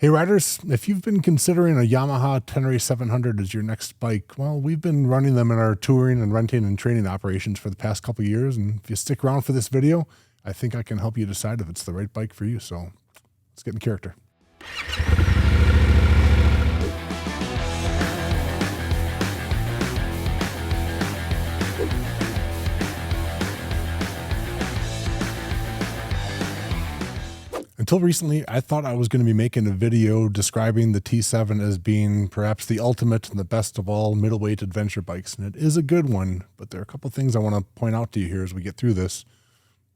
Hey riders, if you've been considering a Yamaha Tenere 700 as your next bike, well, we've been running them in our touring and renting and training operations for the past couple of years. And if you stick around for this video, I think I can help you decide if it's the right bike for you. So let's get in character. Until recently, I thought I was going to be making a video describing the T7 as being perhaps the ultimate and the best of all middleweight adventure bikes. And it is a good one, but there are a couple things I want to point out to you here as we get through this.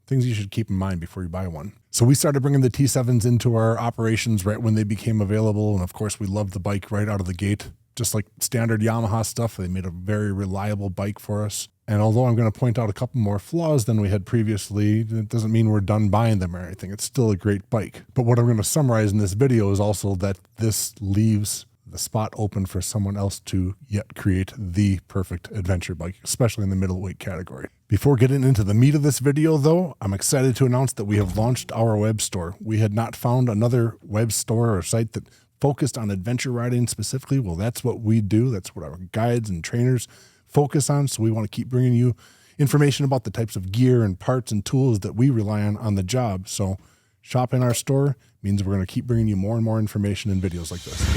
Things you should keep in mind before you buy one. So we started bringing the T7s into our operations right when they became available. And of course, we loved the bike right out of the gate. Just like standard Yamaha stuff, they made a very reliable bike for us. And although I'm going to point out a couple more flaws than we had previously, it doesn't mean we're done buying them or anything. It's still a great bike. But what I'm going to summarize in this video is also that this leaves the spot open for someone else to yet create the perfect adventure bike, especially in the middleweight category. Before getting into the meat of this video, though, I'm excited to announce that we have launched our web store. We had not found another web store or site that focused on adventure riding specifically. Well, that's what we do. That's what our guides and trainers focus on. So we want to keep bringing you information about the types of gear and parts and tools that we rely on the job. So shop in our store means we're going to keep bringing you more and more information and videos like this.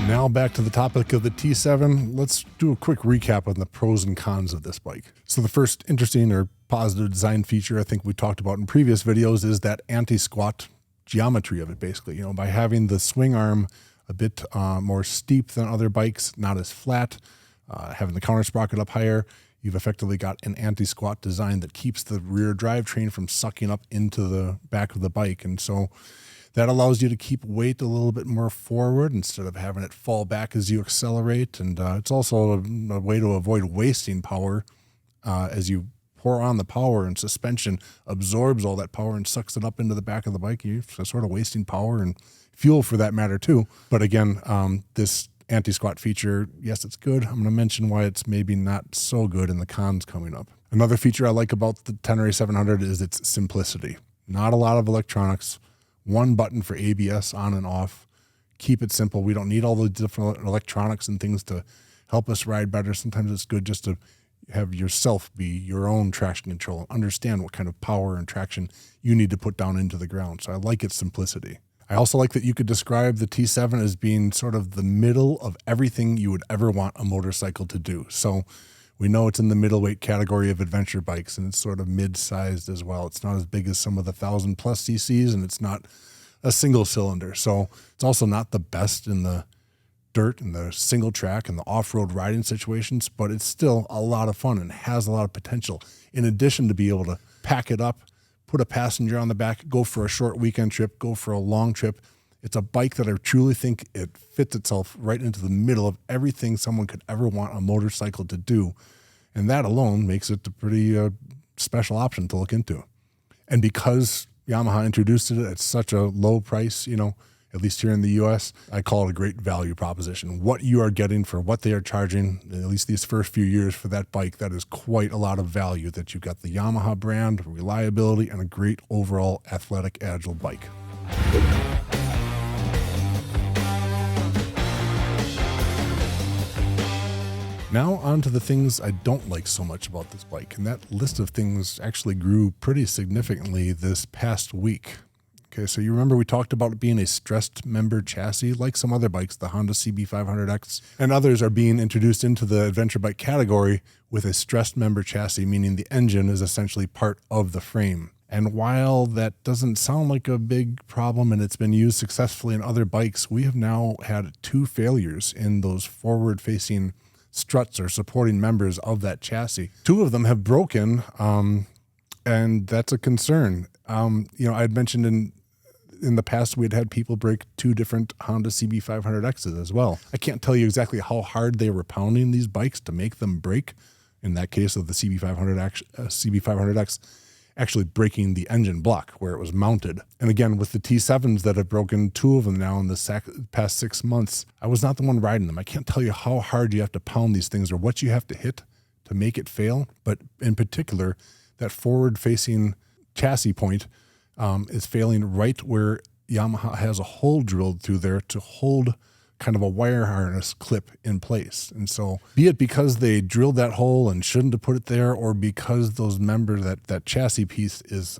Now back to the topic of the T7. Let's do a quick recap on the pros and cons of this bike. So the first interesting or positive design feature I think we talked about in previous videos is that anti-squat geometry of it, basically. You know, by having the swing arm a bit more steep than other bikes, not as flat, having the counter sprocket up higher, you've effectively got an anti-squat design that keeps the rear drivetrain from sucking up into the back of the bike. And so that allows you to keep weight a little bit more forward instead of having it fall back as you accelerate. And it's also a way to avoid wasting power as you pour on the power, and suspension absorbs all that power and sucks it up into the back of the bike. You're sort of wasting power and fuel for that matter too. But again, this anti-squat feature, yes, it's good. I'm going to mention why it's maybe not so good in the cons coming up. Another feature I like about the Tenere 700 is its simplicity. Not a lot of electronics. One button for ABS on and off. Keep it simple. We don't need all the different electronics and things to help us ride better. Sometimes it's good just to have yourself be your own traction control and understand what kind of power and traction you need to put down into the ground. So I like its simplicity. I also like that you could describe the T7 as being sort of the middle of everything you would ever want a motorcycle to do. So we know it's in the middleweight category of adventure bikes, and it's sort of mid-sized as well. It's not as big as some of the 1,000+ cc's, and it's not a single cylinder. So it's also not the best in the dirt and the single track and the off-road riding situations, but it's still a lot of fun and has a lot of potential. In addition to be able to pack it up, put a passenger on the back, go for a short weekend trip, go for a long trip. It's a bike that I truly think it fits itself right into the middle of everything someone could ever want a motorcycle to do. And that alone makes it a pretty special option to look into. And because Yamaha introduced it at such a low price, you know, at least here in the US, I call it a great value proposition. What you are getting for what they are charging, at least these first few years for that bike, that is quite a lot of value, that you've got the Yamaha brand, reliability, and a great overall athletic, agile bike. Now on to the things I don't like so much about this bike, and that list of things actually grew pretty significantly this past week. Okay, so you remember we talked about it being a stressed member chassis, like some other bikes, the Honda CB500X, and others are being introduced into the adventure bike category with a stressed member chassis, meaning the engine is essentially part of the frame. And while that doesn't sound like a big problem and it's been used successfully in other bikes, we have now had 2 failures in those forward-facing struts or supporting members of that chassis. 2 of them have broken, and that's a concern. You know, I had mentioned in the past, we'd had people break 2 different Honda CB500Xs as well. I can't tell you exactly how hard they were pounding these bikes to make them break. In that case of the CB500X, actually breaking the engine block where it was mounted. And again, with the T7s that have broken 2 of them now in the past 6 months, I was not the one riding them. I can't tell you how hard you have to pound these things or what you have to hit to make it fail. But in particular, that forward-facing chassis point is failing right where Yamaha has a hole drilled through there to hold kind of a wire harness clip in place. And so be it because they drilled that hole and shouldn't have put it there, or because those members, that chassis piece is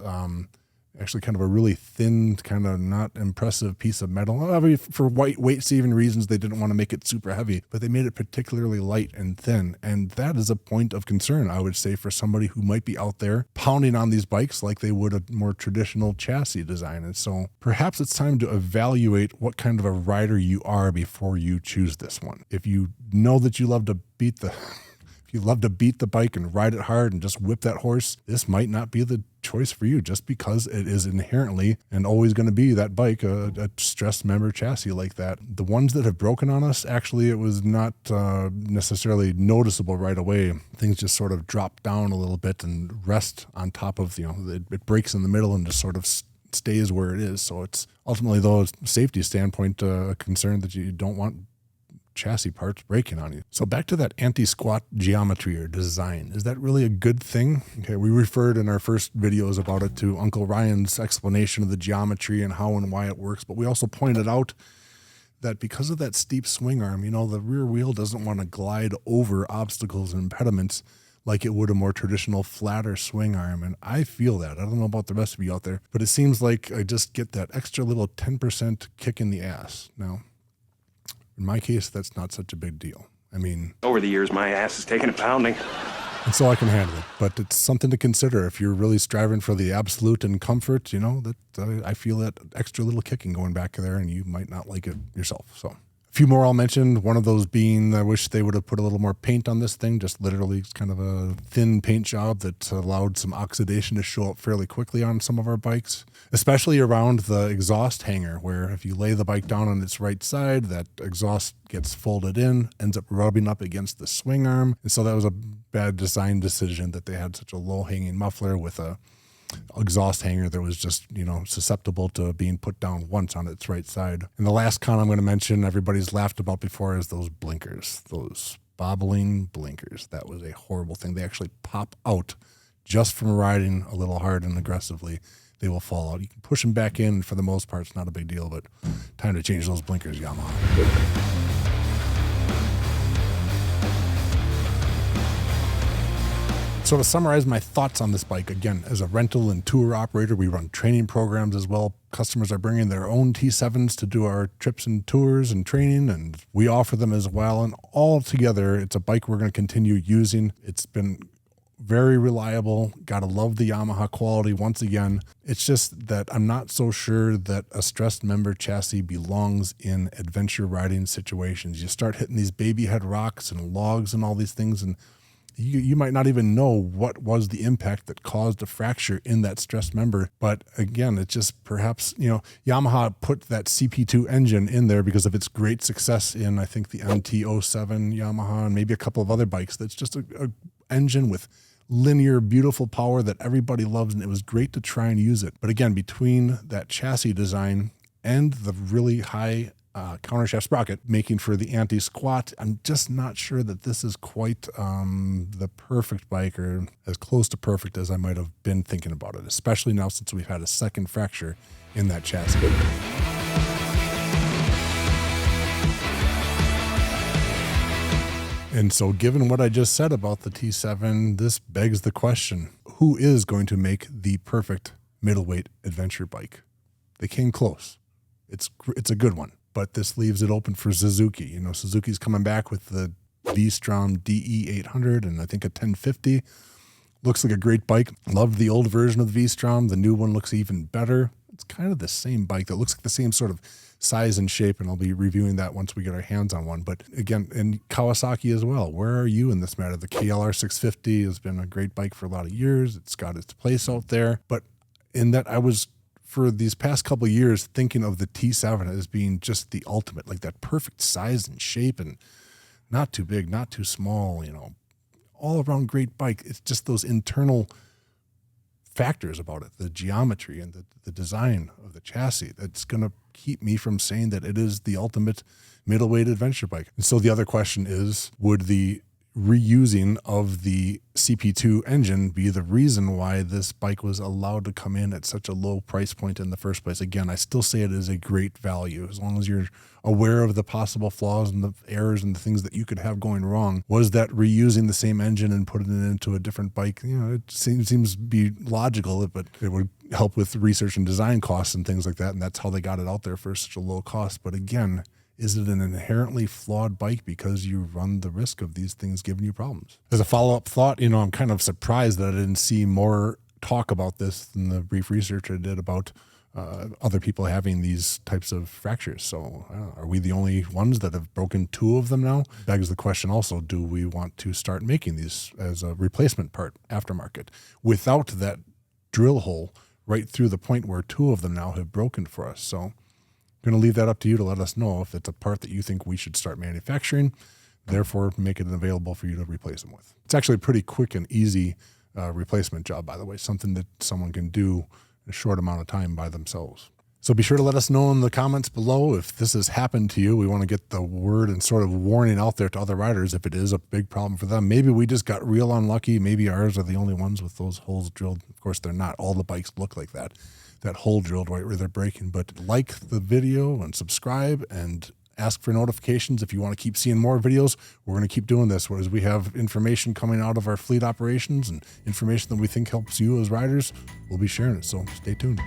actually kind of a really thin, kind of not impressive piece of metal. I mean, for weight-saving reasons, they didn't want to make it super heavy, but they made it particularly light and thin. And that is a point of concern, I would say, for somebody who might be out there pounding on these bikes like they would a more traditional chassis design. And so perhaps it's time to evaluate what kind of a rider you are before you choose this one. If you know that you love to beat the... If you love to beat the bike and ride it hard and just whip that horse, this might not be the choice for you, just because it is inherently and always going to be that bike, a stress member chassis like that. The ones that have broken on us, actually, it was not necessarily noticeable right away. Things just sort of drop down a little bit and rest on top of, it breaks in the middle and just sort of stays where it is. So it's ultimately, though, a safety standpoint, a concern that you don't want chassis parts breaking on you. So back to that anti-squat geometry or design. Is that really a good thing? Okay, we referred in our first videos about it to Uncle Ryan's explanation of the geometry and how and why it works, but we also pointed out that because of that steep swing arm, the rear wheel doesn't want to glide over obstacles and impediments like it would a more traditional flatter swing arm. And I feel that. I don't know about the rest of you out there, but it seems like I just get that extra little 10% kick in the ass. Now, in my case, that's not such a big deal. I mean, over the years, my ass has taken a pounding. And so I can handle it, but it's something to consider if you're really striving for the absolute and comfort, that I feel that extra little kicking going back there, and you might not like it yourself. So a few more I'll mention, one of those being, I wish they would have put a little more paint on this thing, just literally it's kind of a thin paint job that allowed some oxidation to show up fairly quickly on some of our bikes, especially around the exhaust hanger, where if you lay the bike down on its right side, that exhaust gets folded in, ends up rubbing up against the swing arm. And so that was a bad design decision that they had such a low hanging muffler with a exhaust hanger that was just, susceptible to being put down once on its right side. And the last con I'm going to mention, everybody's laughed about before, is those blinkers, those bobbling blinkers. That was a horrible thing. They actually pop out just from riding a little hard and aggressively. They will fall out. You can push them back in. For the most part, it's not a big deal, but time to change those blinkers, Yamaha. So to summarize my thoughts on this bike, again, as a rental and tour operator, we run training programs as well. Customers are bringing their own T7s to do our trips and tours and training, and we offer them as well. And all together, it's a bike we're going to continue using. It's been very reliable. Gotta love the Yamaha quality once again. It's just that I'm not so sure that a stressed member chassis belongs in adventure riding situations. You start hitting these baby head rocks and logs and all these things, and you might not even know what was the impact that caused a fracture in that stressed member. But again, it's just perhaps, Yamaha put that CP2 engine in there because of its great success in, I think, the MT-07 Yamaha and maybe a couple of other bikes. That's just a engine with linear, beautiful power that everybody loves, and it was great to try and use it. But again, between that chassis design and the really high countershaft sprocket making for the anti-squat, I'm just not sure that this is quite the perfect bike, or as close to perfect as I might have been thinking about it, especially now since we've had a second fracture in that chassis. And so given what I just said about the T7, this begs the question, who is going to make the perfect middleweight adventure bike? They came close. It's a good one. But this leaves it open for Suzuki. Suzuki's coming back with the V-Strom DE800 and I think a 1050. Looks like a great bike. Loved the old version of the V-Strom. The new one looks even better. It's kind of the same bike that looks like the same sort of size and shape, and I'll be reviewing that once we get our hands on one. But again, and Kawasaki as well. Where are you in this matter? The KLR 650 has been a great bike for a lot of years. It's got its place out there. But in that, I was, for these past couple of years, thinking of the T7 as being just the ultimate, like that perfect size and shape, and not too big, not too small, all around great bike. It's just those internal factors about it, the geometry and the design of the chassis, that's going to keep me from saying that it is the ultimate middleweight adventure bike. And so the other question is, would the reusing of the CP2 engine be the reason why this bike was allowed to come in at such a low price point in the first place. Again, I still say it is a great value as long as you're aware of the possible flaws and the errors and the things that you could have going wrong. Was that reusing the same engine and putting it into a different bike? It seems to be logical, but it would help with research and design costs and things like that. And that's how they got it out there for such a low cost. But again, is it an inherently flawed bike because you run the risk of these things giving you problems? As a follow-up thought, I'm kind of surprised that I didn't see more talk about this than the brief research I did about other people having these types of fractures. So are we the only ones that have broken 2 of them now? Begs the question also, do we want to start making these as a replacement part aftermarket without that drill hole right through the point where 2 of them now have broken for us? So I'm going to leave that up to you to let us know if it's a part that you think we should start manufacturing, therefore make it available for you to replace them with. It's actually a pretty quick and easy replacement job, by the way, something that someone can do in a short amount of time by themselves. So be sure to let us know in the comments below if this has happened to you. We want to get the word and sort of warning out there to other riders if it is a big problem for them. Maybe we just got real unlucky. Maybe ours are the only ones with those holes drilled. Of course, they're not. All the bikes look like that hole drilled right where they're breaking. But like the video and subscribe and ask for notifications if you want to keep seeing more videos. We're going to keep doing this as we have information coming out of our fleet operations and information that we think helps you as riders. We'll be sharing it, so stay tuned.